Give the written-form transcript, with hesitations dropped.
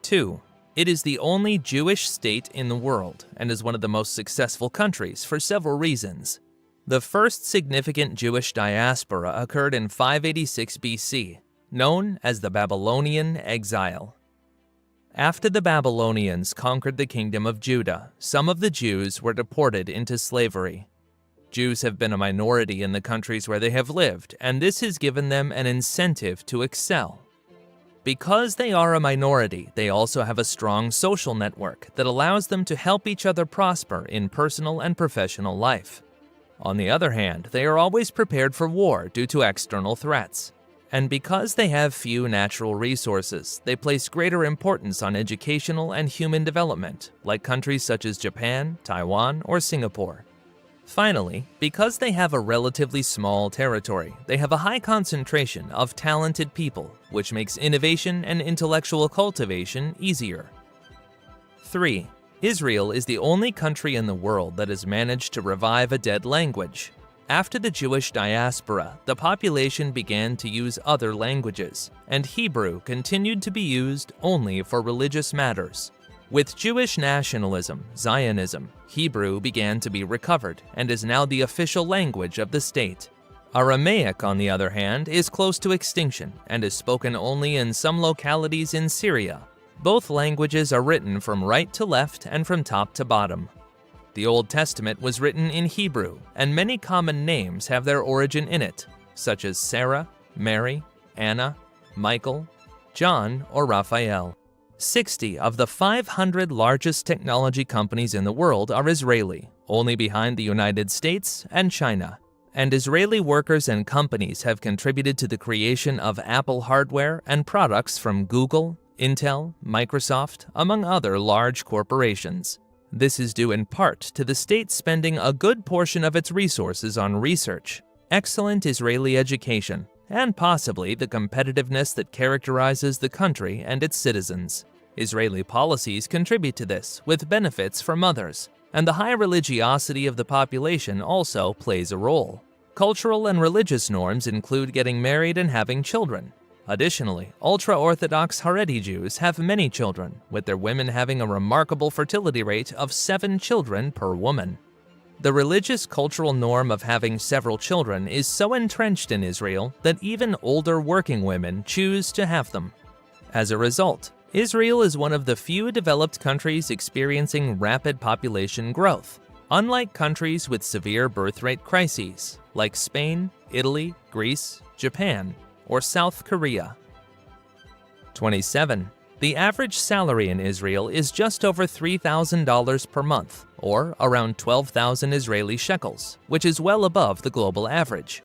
2. It is the only Jewish state in the world and is one of the most successful countries for several reasons. The first significant Jewish diaspora occurred in 586 BC, known as the Babylonian exile. After the Babylonians conquered the kingdom of Judah, some of the Jews were deported into slavery. Jews have been a minority in the countries where they have lived, and this has given them an incentive to excel. Because they are a minority, they also have a strong social network that allows them to help each other prosper in personal and professional life. On the other hand, they are always prepared for war due to external threats. And because they have few natural resources, they place greater importance on educational and human development, like countries such as Japan, Taiwan, or Singapore. Finally, because they have a relatively small territory, they have a high concentration of talented people, which makes innovation and intellectual cultivation easier. 3. Israel is the only country in the world that has managed to revive a dead language. After the Jewish diaspora, the population began to use other languages, and Hebrew continued to be used only for religious matters. With Jewish nationalism, Zionism, Hebrew began to be recovered and is now the official language of the state. Aramaic, on the other hand, is close to extinction and is spoken only in some localities in Syria. Both languages are written from right to left and from top to bottom. The Old Testament was written in Hebrew, and many common names have their origin in it, such as Sarah, Mary, Anna, Michael, John, or Raphael. 60 of the 500 largest technology companies in the world are Israeli, only behind the United States and China. And Israeli workers and companies have contributed to the creation of Apple hardware and products from Google, Intel, Microsoft, among other large corporations. This is due in part to the state spending a good portion of its resources on research, excellent Israeli education, and possibly the competitiveness that characterizes the country and its citizens. Israeli policies contribute to this, with benefits from others, and the high religiosity of the population also plays a role. Cultural and religious norms include getting married and having children. Additionally, ultra-Orthodox Haredi Jews have many children, with their women having a remarkable fertility rate of 7 children per woman. The religious cultural norm of having several children is so entrenched in Israel that even older working women choose to have them. As a result, Israel is one of the few developed countries experiencing rapid population growth, unlike countries with severe birth rate crises, like Spain, Italy, Greece, Japan, or South Korea. 27. The average salary in Israel is just over $3,000 per month, or around 12,000 Israeli shekels, which is well above the global average.